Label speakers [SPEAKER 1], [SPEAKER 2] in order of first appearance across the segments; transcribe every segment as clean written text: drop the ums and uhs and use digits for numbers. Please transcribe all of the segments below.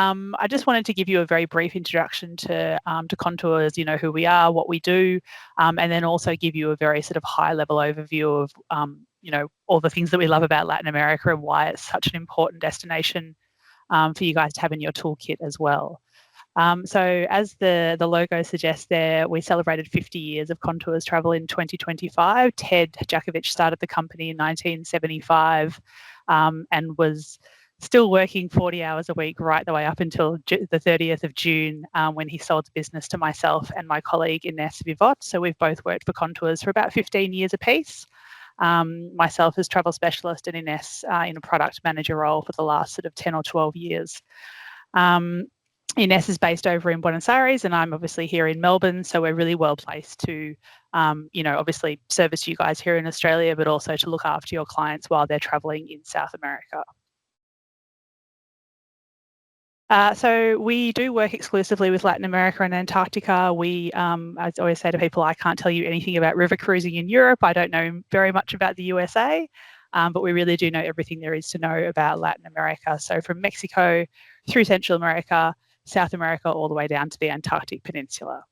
[SPEAKER 1] I just wanted to give you a very brief introduction to Contours, who we are, what we do, and then also give you a very sort of high-level overview of, all the things that we love about Latin America and why it's such an important destination for you guys to have in your toolkit as well. So as the logo suggests there, we celebrated 50 years of Contours travel in 2025. Ted Jakovich started the company in 1975 and was still working 40 hours a week right the way up until the 30th of June when he sold the business to myself and my colleague Ines Vivot. So we've both worked for Contours for about 15 years apiece. Myself as travel specialist and Ines in a product manager role for the last sort of 10 or 12 years. Ines is based over in Buenos Aires and I'm obviously here in Melbourne, so we're really well placed to, obviously service you guys here in Australia, but also to look after your clients while they're travelling in South America. So we do work exclusively with Latin America and Antarctica. We, I always say to people, I can't tell you anything about river cruising in Europe. I don't know very much about the USA, but we really do know everything there is to know about Latin America. So from Mexico through Central America, South America, all the way down to the Antarctic Peninsula.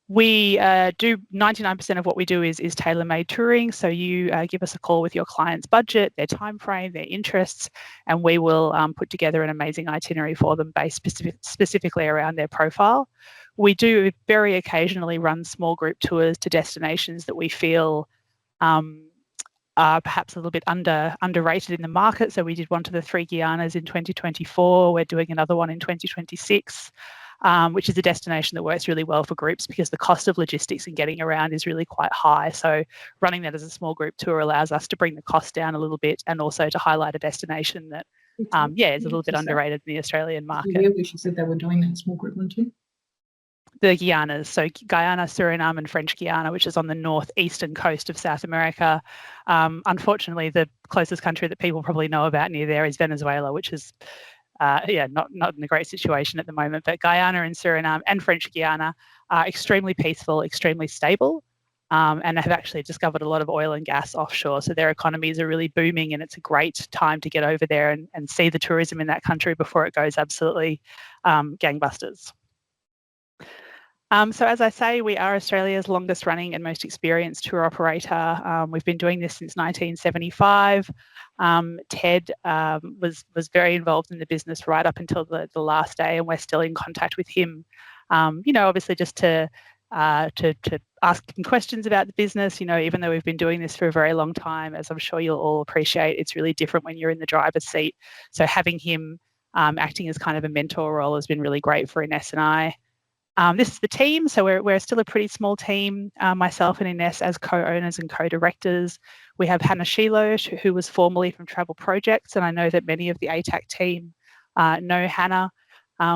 [SPEAKER 1] We do 99% of what we do is tailor-made touring. So you give us a call with your client's budget, their time frame, their interests, and we will put together an amazing itinerary for them based specifically around their profile. We do very occasionally run small group tours to destinations that we feel are perhaps a little bit underrated in the market. So we did one to the 3 Guianas in 2024. We're doing another one in 2026. Which is a destination that works really well for groups because the cost of logistics and getting around is really quite high. So running that as a small group tour allows us to bring the cost down a little bit and also to highlight a destination that, is a little bit underrated in the Australian market.
[SPEAKER 2] Yeah, she said they were doing that small group one too.
[SPEAKER 1] The Guianas, so Guyana, Suriname and French Guiana, which is on the northeastern coast of South America. Unfortunately, the closest country that people probably know about near there is Venezuela, which is not in a great situation at the moment, but Guyana and Suriname and French Guiana are extremely peaceful, extremely stable, and have actually discovered a lot of oil and gas offshore. So their economies are really booming and it's a great time to get over there and see the tourism in that country before it goes absolutely gangbusters. So as I say, we are Australia's longest running and most experienced tour operator. We've been doing this since 1975. Ted was very involved in the business right up until the last day, and we're still in contact with him. Obviously just to ask him questions about the business. Even though we've been doing this for a very long time, as I'm sure you'll all appreciate, it's really different when you're in the driver's seat. So having him acting as kind of a mentor role has been really great for Ines and I. This is the team, so we're still a pretty small team, myself and Ines as co-owners and co-directors. We have Hannah Shiloh, who was formerly from Travel Projects, and I know that many of the ATAC team know Hannah.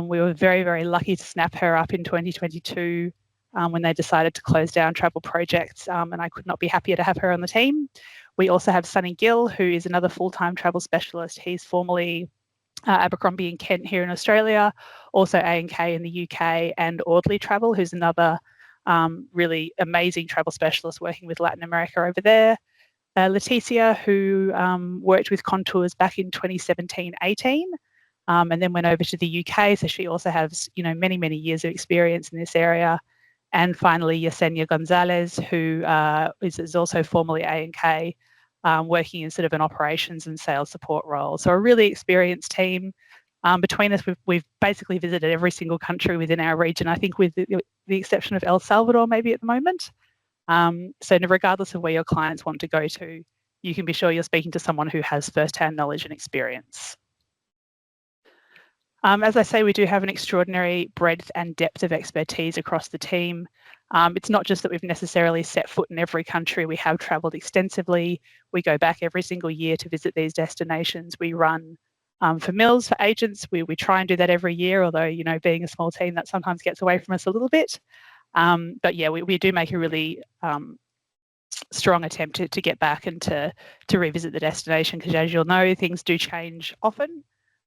[SPEAKER 1] We were very, very lucky to snap her up in 2022 when they decided to close down Travel Projects, and I could not be happier to have her on the team. We also have Sonny Gill, who is another full-time travel specialist. He's formerly Abercrombie and Kent here in Australia, also A&K in the UK, and Audley Travel, who's another really amazing travel specialist working with Latin America over there. Leticia, who worked with Contours back in 2017-18, and then went over to the UK, so she also has many, many years of experience in this area. And finally, Yesenia Gonzalez, who is also formerly A&K, working in sort of an operations and sales support role. So a really experienced team. Between us, we've basically visited every single country within our region, I think with the exception of El Salvador maybe at the moment. So regardless of where your clients want to go to, you can be sure you're speaking to someone who has first-hand knowledge and experience. As I say, we do have an extraordinary breadth and depth of expertise across the team. It's not just that we've necessarily set foot in every country. We have travelled extensively. We go back every single year to visit these destinations. We run for mills for agents. We try and do that every year, although, being a small team, that sometimes gets away from us a little bit. But yeah, we do make a really strong attempt to get back and to revisit the destination because, as you'll know, things do change often.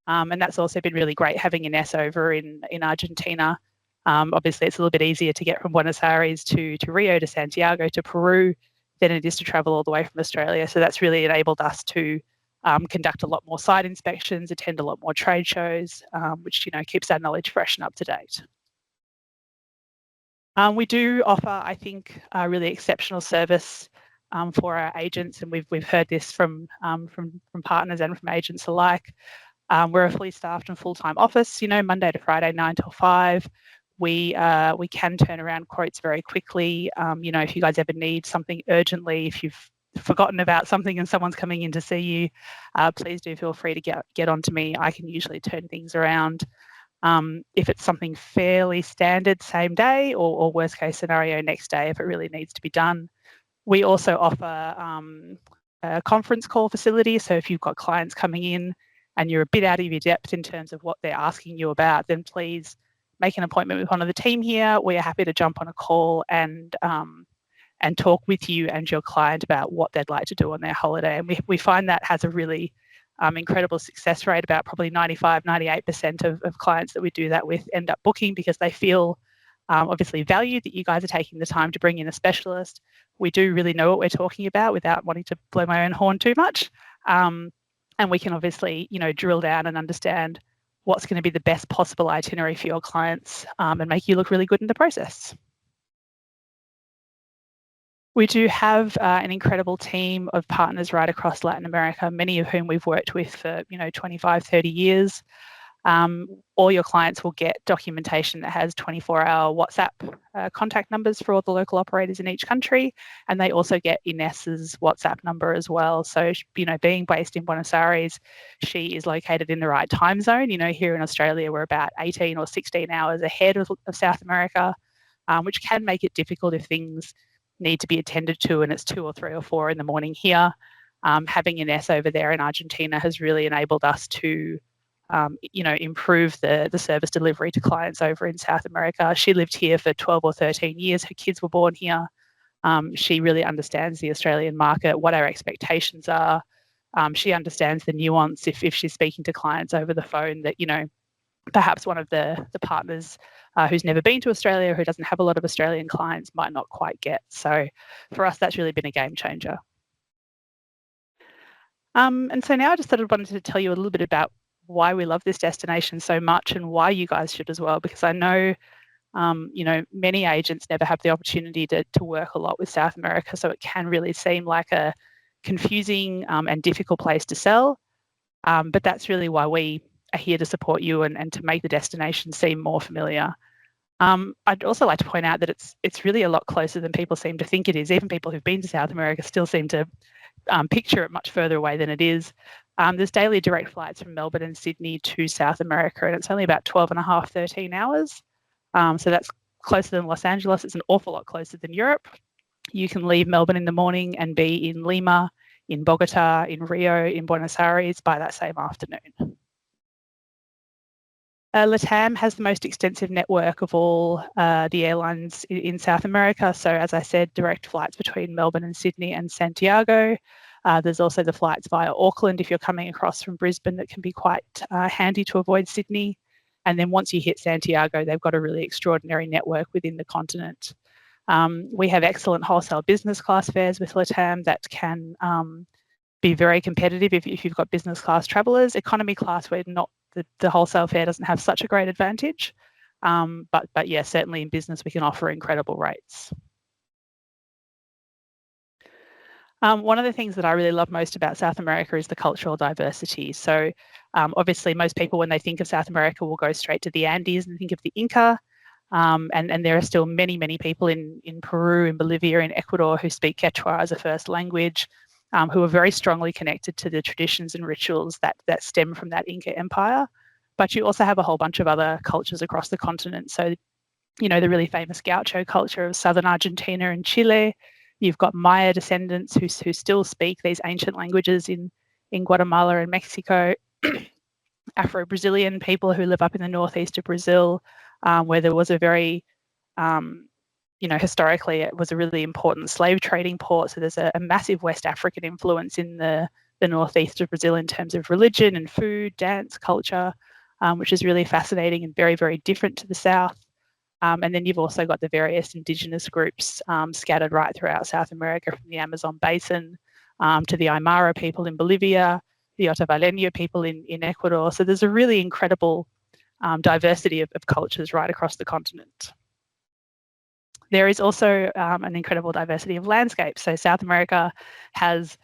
[SPEAKER 1] And that's also been really great having Ines over in Argentina. Obviously, it's a little bit easier to get from Buenos Aires to Rio, to Santiago, to Peru than it is to travel all the way from Australia. So that's really enabled us to conduct a lot more site inspections, attend a lot more trade shows, which keeps our knowledge fresh and up to date. We do offer, I think, a really exceptional service for our agents, and we've heard this from partners and from agents alike. We're a fully staffed and full-time office, Monday to Friday, 9 till 5. We can turn around quotes very quickly. If you guys ever need something urgently, if you've forgotten about something and someone's coming in to see you, please do feel free to get onto me. I can usually turn things around. If it's something fairly standard, same day, or worst case scenario, next day if it really needs to be done. We also offer a conference call facility. So if you've got clients coming in and you're a bit out of your depth in terms of what they're asking you about, then please make an appointment with one of the team here. We are happy to jump on a call and talk with you and your client about what they'd like to do on their holiday. And we find that has a really incredible success rate. About probably 95-98% of clients that we do that with end up booking because they feel obviously valued that you guys are taking the time to bring in a specialist. We do really know what we're talking about without wanting to blow my own horn too much. And we can obviously, drill down and understand what's going to be the best possible itinerary for your clients and make you look really good in the process. We do have an incredible team of partners right across Latin America, many of whom we've worked with for 25, 30 years. All your clients will get documentation that has 24-hour WhatsApp contact numbers for all the local operators in each country, and they also get Inés's WhatsApp number as well. So, being based in Buenos Aires, she is located in the right time zone. Here in Australia, we're about 18 or 16 hours ahead of South America, which can make it difficult if things need to be attended to and it's 2 or 3 or 4 in the morning here. Having Inés over there in Argentina has really enabled us to improve the service delivery to clients over in South America. She lived here for 12 or 13 years. Her kids were born here. She really understands the Australian market, what our expectations are. She understands the nuance if she's speaking to clients over the phone that, perhaps one of the partners who's never been to Australia, who doesn't have a lot of Australian clients, might not quite get. So for us, that's really been a game changer. And so now I just sort of wanted to tell you a little bit about why we love this destination so much and why you guys should as well, because I know, many agents never have the opportunity to work a lot with South America, so it can really seem like a confusing and difficult place to sell. But that's really why we are here to support you and to make the destination seem more familiar. I'd also like to point out that it's really a lot closer than people seem to think it is. Even people who've been to South America still seem to picture it much further away than it is. There's daily direct flights from Melbourne and Sydney to South America, and it's only about 12 and a half, 13 hours. So that's closer than Los Angeles. It's an awful lot closer than Europe. You can leave Melbourne in the morning and be in Lima, in Bogota, in Rio, in Buenos Aires by that same afternoon. LATAM has the most extensive network of all the airlines in South America. So as I said, direct flights between Melbourne and Sydney and Santiago. There's also the flights via Auckland if you're coming across from Brisbane that can be quite handy to avoid Sydney. And then once you hit Santiago, they've got a really extraordinary network within the continent. We have excellent wholesale business class fares with LATAM that can be very competitive if you've got business class travellers. Economy class, where not the wholesale fare doesn't have such a great advantage. But yeah, certainly in business, we can offer incredible rates. One of the things that I really love most about South America is the cultural diversity. So obviously most people, when they think of South America, will go straight to the Andes and think of the Inca. And there are still many, many people in Peru, in Bolivia, in Ecuador who speak Quechua as a first language, who are very strongly connected to the traditions and rituals that stem from that Inca Empire. But you also have a whole bunch of other cultures across the continent. So, the really famous gaucho culture of southern Argentina and Chile. You've got Maya descendants who still speak these ancient languages in Guatemala and Mexico. Afro-Brazilian people who live up in the northeast of Brazil, where there was a very, historically it was a really important slave trading port. So there's a massive West African influence in the northeast of Brazil in terms of religion and food, dance, culture, which is really fascinating and very, very different to the south. And then you've also got the various indigenous groups scattered right throughout South America, from the Amazon basin to the Aymara people in Bolivia. the Otavaleño people in Ecuador. So there's a really incredible diversity of cultures right across the continent. There is also an incredible diversity of landscapes. So South America has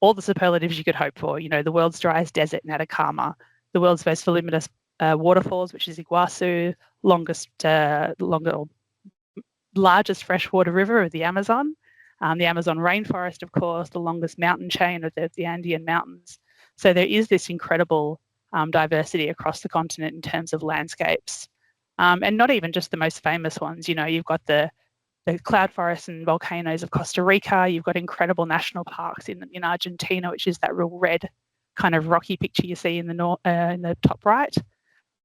[SPEAKER 1] all the superlatives you could hope for. You know, the world's driest desert in Atacama, the world's most voluminous waterfalls, which is Iguazu, largest freshwater river of the Amazon rainforest, of course, the longest mountain chain of the Andean mountains. So there is this incredible diversity across the continent in terms of landscapes. And not even just the most famous ones. You know, you've got the cloud forests and volcanoes of Costa Rica. You've got incredible national parks in Argentina, which is that real red kind of rocky picture you see in the top right.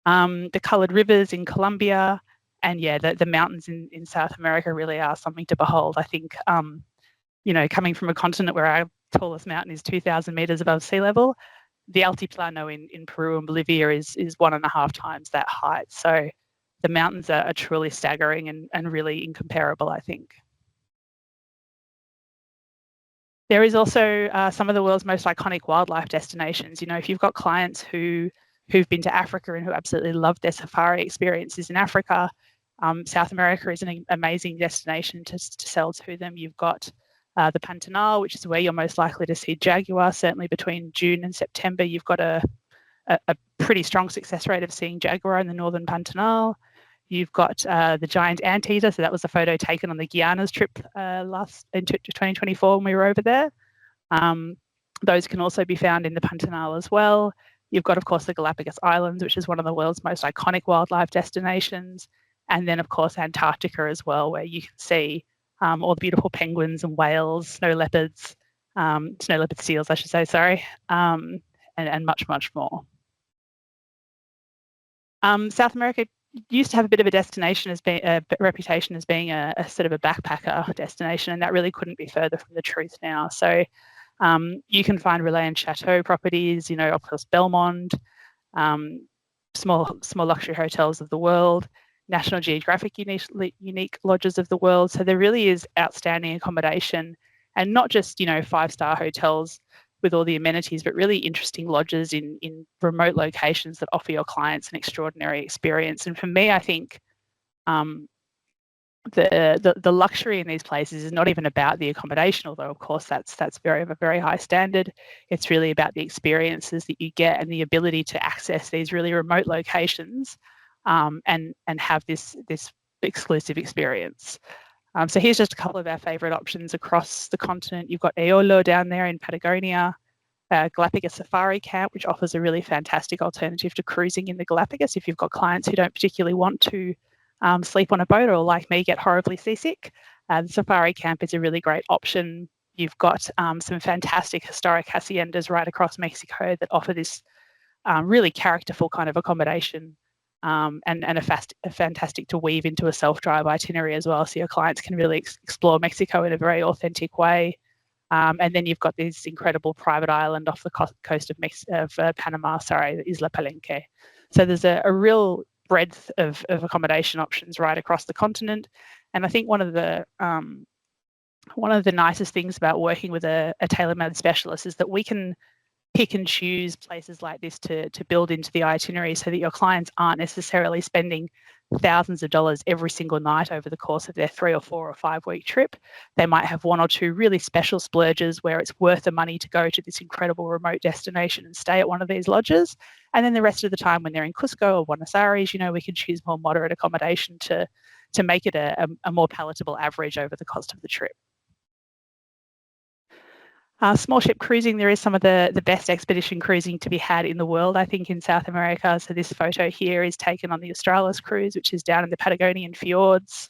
[SPEAKER 1] The coloured rivers in Colombia, and yeah, the mountains in South America really are something to behold. I think, you know, coming from a continent where our tallest mountain is 2,000 metres above sea level, the Altiplano in Peru and Bolivia is 1.5 times that height. So the mountains are truly staggering and really incomparable, I think. There is also some of the world's most iconic wildlife destinations. You know, if you've got clients who've been to Africa and who absolutely love their safari experiences in Africa, South America is an amazing destination to sell to them. You've got the Pantanal, which is where you're most likely to see jaguar. Certainly between June and September, you've got a pretty strong success rate of seeing jaguar in the northern Pantanal. You've got the giant anteater. So that was a photo taken on the Guianas trip in 2024 when we were over there. Those can also be found in the Pantanal as well. You've got, of course, the Galápagos Islands, which is one of the world's most iconic wildlife destinations. And then, of course, Antarctica as well, where you can see all the beautiful penguins and whales, snow leopard seals, I should say, sorry, and much, much more. South America used to have a bit of a reputation as being a sort of a backpacker destination, and that really couldn't be further from the truth now. So you can find relais and chateau properties, you know, of course, Belmond, small luxury hotels of the world, National Geographic unique lodges of the world. So there really is outstanding accommodation, and not just, you know, 5-star hotels with all the amenities, but really interesting lodges in remote locations that offer your clients an extraordinary experience. And for me, I think the luxury in these places is not even about the accommodation, although of course that's of a very high standard. It's really about the experiences that you get and the ability to access these really remote locations and have this exclusive experience. So here's just a couple of our favourite options across the continent. You've got Eolo down there in Patagonia, Galápagos Safari Camp, which offers a really fantastic alternative to cruising in the Galápagos if you've got clients who don't particularly want to sleep on a boat, or like me, get horribly seasick. The Safari Camp is a really great option. You've got some fantastic historic haciendas right across Mexico that offer this really characterful kind of accommodation. And a fantastic to weave into a self-drive itinerary as well, so your clients can really explore Mexico in a very authentic way. And then you've got this incredible private island off the coast of Panama, Isla Palenque. So there's a real breadth of accommodation options right across the continent. And I think one of the nicest things about working with a tailor-made specialist is that we can pick and choose places like this to build into the itinerary, so that your clients aren't necessarily spending thousands of dollars every single night over the course of their 3 or 4 or 5 week trip. They might have 1 or 2 really special splurges where it's worth the money to go to this incredible remote destination and stay at one of these lodges. And then the rest of the time when they're in Cusco or Buenos Aires, you know, we can choose more moderate accommodation to make it a more palatable average over the cost of the trip. Small ship cruising, there is some of the best expedition cruising to be had in the world, I think, in South America. So this photo here is taken on the Australis cruise, which is down in the Patagonian fjords.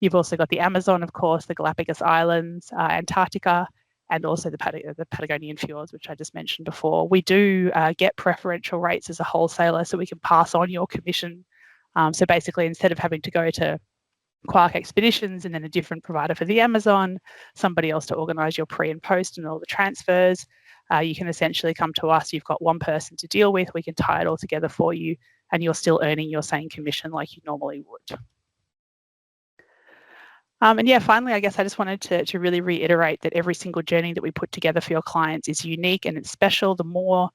[SPEAKER 1] You've also got the Amazon, of course, the Galápagos Islands, Antarctica, and also the Patagonian fjords, which I just mentioned before. We do get preferential rates as a wholesaler, so we can pass on your commission. So basically, instead of having to go to Quark Expeditions and then a different provider for the Amazon, somebody else to organise your pre and post and all the transfers, you can essentially come to us. You've got one person to deal with. We can tie it all together for you, and you're still earning your same commission like you normally would. And yeah, finally, I guess I just wanted to really reiterate that every single journey that we put together for your clients is unique and it's special. The more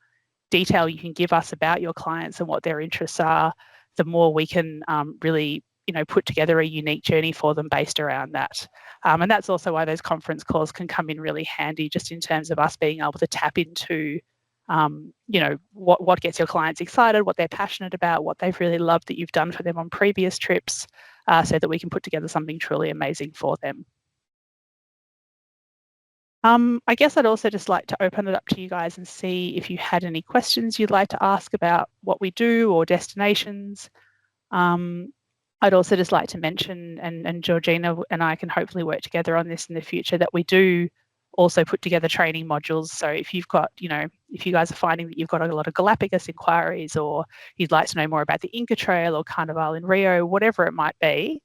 [SPEAKER 1] detail you can give us about your clients and what their interests are, the more we can really, put together a unique journey for them based around that. And that's also why those conference calls can come in really handy, just in terms of us being able to tap into, what gets your clients excited, what they're passionate about, what they've really loved that you've done for them on previous trips, so that we can put together something truly amazing for them. I guess I'd also just like to open it up to you guys and see if you had any questions you'd like to ask about what we do or destinations. I'd also just like to mention, and Georgina and I can hopefully work together on this in the future, that we do also put together training modules. So if you've got, if you guys are finding that you've got a lot of Galápagos inquiries, or you'd like to know more about the Inca Trail or Carnival in Rio, whatever it might be,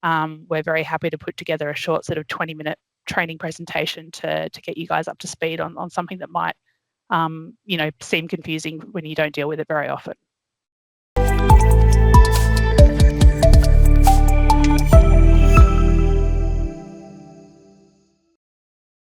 [SPEAKER 1] we're very happy to put together a short sort of 20-minute training presentation to get you guys up to speed on something that might, seem confusing when you don't deal with it very often.